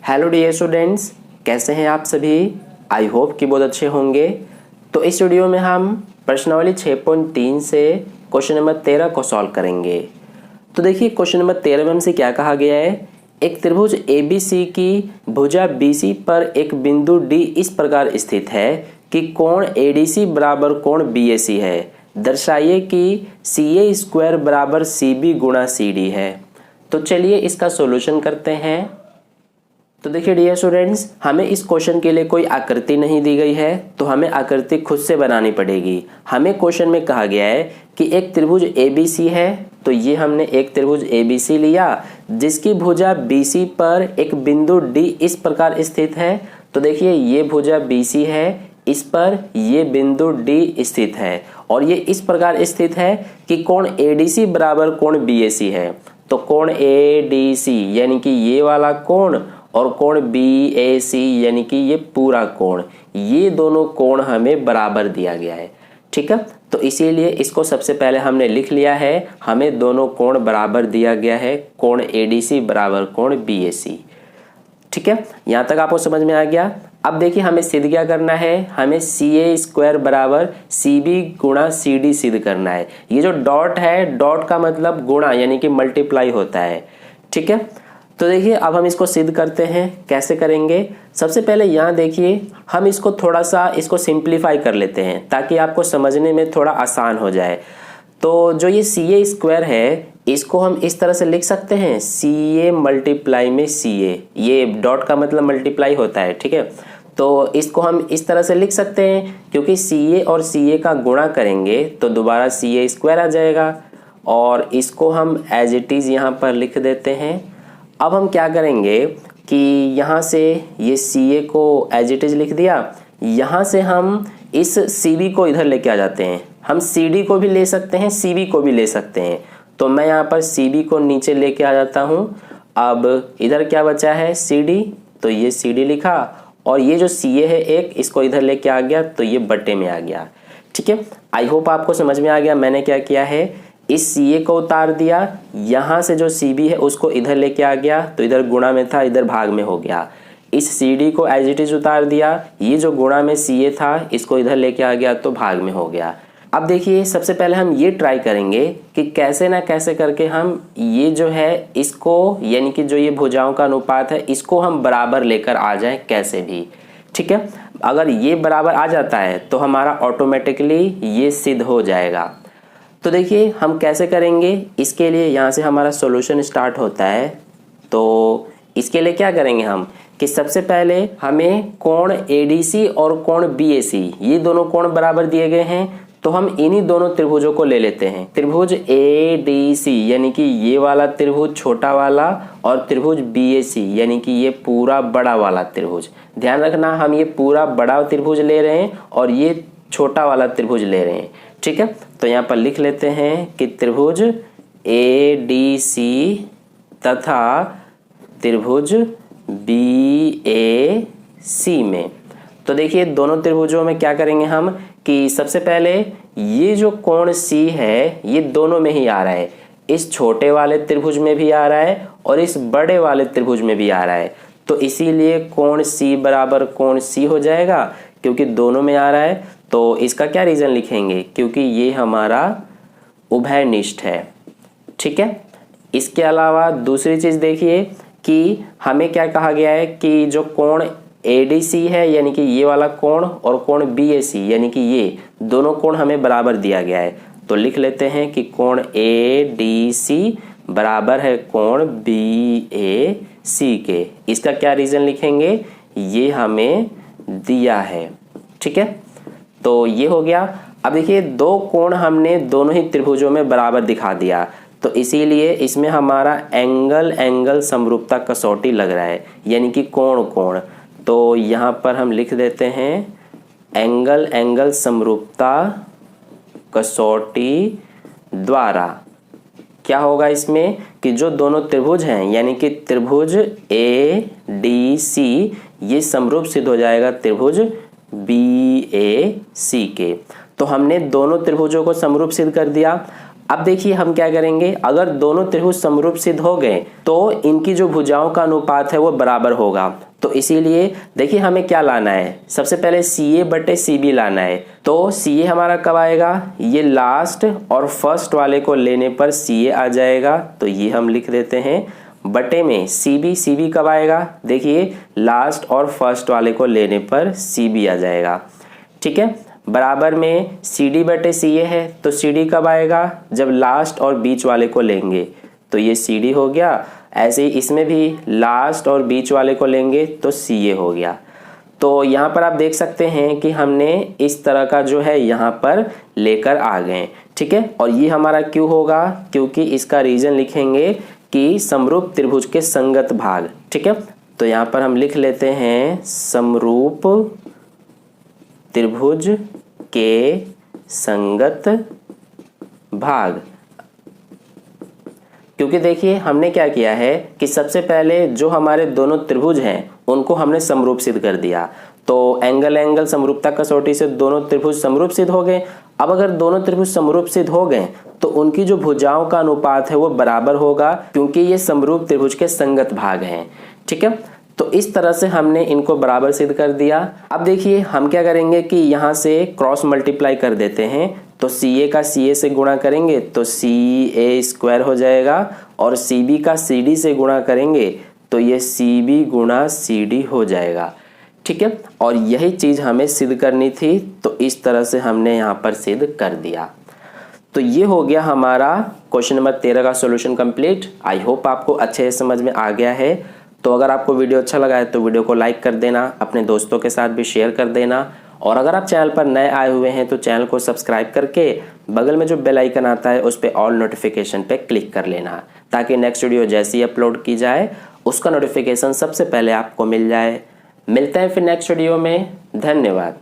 Hello dear students, कैसे हैं आप सभी। आई होप कि बहुत अच्छे होंगे। तो इस वीडियो में हम प्रश्नावली 6.3 से क्वेश्चन नंबर 13 को सॉल्व करेंगे। तो देखिए क्वेश्चन नंबर 13 में हमसे क्या कहा गया है। एक त्रिभुज ABC की भुजा BC पर एक बिंदु D इस प्रकार स्थित है कि कोण ADC बराबर कोण BAC है। दर्शाइए कि CA² बराबर CB गुणा CD है। तो चलिए इसका सॉल्यूशन करते हैं। तो देखिए डियर स्टूडेंट्स, हमें इस क्वेश्चन के लिए कोई आकृति नहीं दी गई है, तो हमें आकृति खुद से बनानी पड़ेगी। हमें क्वेश्चन में कहा गया है कि एक त्रिभुज ABC है, तो ये हमने एक त्रिभुज ABC लिया जिसकी भुजा BC पर एक बिंदु D इस प्रकार स्थित है। तो देखिए ये भुजा BC है, इस पर ये बिंदु D स्थित है और ये इस प्रकार स्थित है कि कोण ADC बराबर कोण BAC है। तो कोण ADC यानी कि ये वाला कोण और कोण BAC यानी कि ये पूरा कोण, ये दोनों कोण हमें बराबर दिया गया है। ठीक है, तो इसीलिए इसको सबसे पहले हमने लिख लिया है। हमें दोनों कोण बराबर दिया गया है, कोण ADC बराबर कोण BAC। ठीक है, यहाँ तक आपको समझ में आ गया। अब देखिए हमें सिद्ध क्या करना है। हमें CA² बराबर CB गुणा CD सिद्ध करना है। ये जो डॉट है, डॉट का मतलब गुणा यानी कि मल्टीप्लाई होता है। ठीक है, तो देखिए अब हम इसको सिद्ध करते हैं। कैसे करेंगे, सबसे पहले यहाँ देखिए हम इसको थोड़ा सा इसको सिंप्लीफाई कर लेते हैं ताकि आपको समझने में थोड़ा आसान हो जाए। तो जो ये CA² है इसको हम इस तरह से लिख सकते हैं, CA मल्टीप्लाई में CA, ये डॉट का मतलब मल्टीप्लाई होता है। ठीक है, तो इसको हम इस तरह से लिख सकते हैं क्योंकि CA और CA का गुणा करेंगे तो दोबारा CA² आ जाएगा और इसको हम एज इट इज़ यहाँ पर लिख देते हैं। अब हम क्या करेंगे कि यहाँ से ये CA को एज इट इज़ लिख दिया, यहाँ से हम इस CB को इधर लेके आ जाते हैं। हम CD को भी ले सकते हैं, CB को भी ले सकते हैं। तो मैं यहाँ पर CB को नीचे लेके आ जाता हूँ। अब इधर क्या बचा है CD, तो ये CD लिखा और ये जो CA है एक, इसको इधर लेके आ गया तो ये बटे में आ गया। ठीक है, आई होप आपको समझ में आ गया मैंने क्या किया है। इस CA को उतार दिया, यहाँ से जो CB है उसको इधर लेके आ गया तो इधर गुणा में था इधर भाग में हो गया। इस CD को एज इट इज उतार दिया, ये जो गुणा में CA था इसको इधर लेके आ गया तो भाग में हो गया। अब देखिए सबसे पहले हम ये ट्राई करेंगे कि कैसे ना कैसे करके हम ये जो है इसको यानी कि जो ये भुजाओं का अनुपात है इसको हम बराबर लेकर आ जाए कैसे भी। ठीक है, अगर ये बराबर आ जाता है तो हमारा ऑटोमेटिकली ये सिद्ध हो जाएगा। तो देखिए हम कैसे करेंगे, इसके लिए यहाँ से हमारा सॉल्यूशन स्टार्ट होता है। तो इसके लिए क्या करेंगे हम कि सबसे पहले हमें कोण ADC और कोण BAC ये दोनों कोण बराबर दिए गए हैं, तो हम इन्हीं दोनों त्रिभुजों को ले लेते हैं। त्रिभुज ADC यानी कि ये वाला त्रिभुज छोटा वाला और त्रिभुज BAC यानी कि ये पूरा बड़ा वाला त्रिभुज। ध्यान रखना हम ये पूरा बड़ा त्रिभुज ले रहे हैं और ये छोटा वाला त्रिभुज ले रहे हैं। ठीक है, तो यहाँ पर लिख लेते हैं कि त्रिभुज ADC तथा त्रिभुज BAC में। तो देखिए दोनों त्रिभुजों में क्या करेंगे हम कि सबसे पहले ये जो कोण C है ये दोनों में ही आ रहा है, इस छोटे वाले त्रिभुज में भी आ रहा है और इस बड़े वाले त्रिभुज में भी आ रहा है। तो इसीलिए कोण C बराबर कोण C हो जाएगा क्योंकि दोनों में आ रहा है। तो इसका क्या रीज़न लिखेंगे, क्योंकि ये हमारा उभयनिष्ठ है। ठीक है, इसके अलावा दूसरी चीज़ देखिए कि हमें क्या कहा गया है कि जो कोण ADC है यानी कि ये वाला कोण और कोण BAC यानी कि ये दोनों कोण हमें बराबर दिया गया है। तो लिख लेते हैं कि कोण ADC बराबर है कोण BAC के। इसका क्या रीज़न लिखेंगे, ये हमें दिया है। ठीक है, तो ये हो गया। अब देखिए दो कोण हमने दोनों ही त्रिभुजों में बराबर दिखा दिया, तो इसीलिए इसमें हमारा एंगल समरूपता कसौटी लग रहा है यानी कि कोण। तो यहाँ पर हम लिख देते हैं एंगल समरूपता कसौटी द्वारा। क्या होगा इसमें कि जो दोनों त्रिभुज हैं यानी कि त्रिभुज ADC ये समरूप सिद्ध हो जाएगा त्रिभुज BAC के। तो हमने दोनों त्रिभुजों को समरूप सिद्ध कर दिया। अब देखिए हम क्या करेंगे, अगर दोनों त्रिभुज समरूप सिद्ध हो गए तो इनकी जो भुजाओं का अनुपात है वो बराबर होगा। तो इसीलिए देखिए हमें क्या लाना है, सबसे पहले CA बटे CB लाना है। तो CA हमारा कब आएगा, ये लास्ट और फर्स्ट वाले को लेने पर CA आ जाएगा, तो ये हम लिख देते हैं। बटे में CB कब आएगा, देखिए लास्ट और फर्स्ट वाले को लेने पर CB आ जाएगा। ठीक है, बराबर में CD बटे CA है, तो CD कब आएगा, जब लास्ट और बीच वाले को लेंगे, तो ये CD हो गया। ऐसे ही इसमें भी लास्ट और बीच वाले को लेंगे तो CA हो गया। तो यहाँ पर आप देख सकते हैं कि हमने इस तरह का जो है यहाँ पर लेकर आ गए। ठीक है, और ये हमारा क्यों होगा, क्योंकि इसका रीजन लिखेंगे कि समरूप त्रिभुज के संगत भाग। ठीक है, तो यहाँ पर हम लिख लेते हैं समरूप त्रिभुज के संगत भाग। क्योंकि देखिए हमने क्या किया है कि सबसे पहले जो हमारे दोनों त्रिभुज हैं उनको हमने समरूप सिद्ध कर दिया। तो एंगल समरूपता कसौटी से दोनों त्रिभुज समरूप सिद्ध हो गए। अब अगर दोनों त्रिभुज समरूप सिद्ध हो गए तो उनकी जो भुजाओं का अनुपात है वो बराबर होगा, क्योंकि ये समरूप त्रिभुज के संगत भाग हैं। ठीक है, तो इस तरह से हमने इनको बराबर सिद्ध कर दिया। अब देखिए हम क्या करेंगे कि यहाँ से क्रॉस मल्टीप्लाई कर देते हैं। तो CA का CA से गुणा करेंगे तो CA स्क्वायर हो जाएगा, और CB का CD से गुणा करेंगे तो ये CB गुणा CD हो जाएगा। ठीक है, और यही चीज़ हमें सिद्ध करनी थी, तो इस तरह से हमने यहाँ पर सिद्ध कर दिया। तो ये हो गया हमारा क्वेश्चन नंबर 13 का सॉल्यूशन कंप्लीट। आई होप आपको अच्छे से समझ में आ गया है। तो अगर आपको वीडियो अच्छा लगा है तो वीडियो को लाइक कर देना, अपने दोस्तों के साथ भी शेयर कर देना, और अगर आप चैनल पर नए आए हुए हैं तो चैनल को सब्सक्राइब करके बगल में जो बेल आइकन आता है उस पर ऑल नोटिफिकेशन पे क्लिक कर लेना, ताकि नेक्स्ट वीडियो जैसी अपलोड की जाए उसका नोटिफिकेशन सबसे पहले आपको मिल जाए। मिलते हैं फिर नेक्स्ट वीडियो में। धन्यवाद।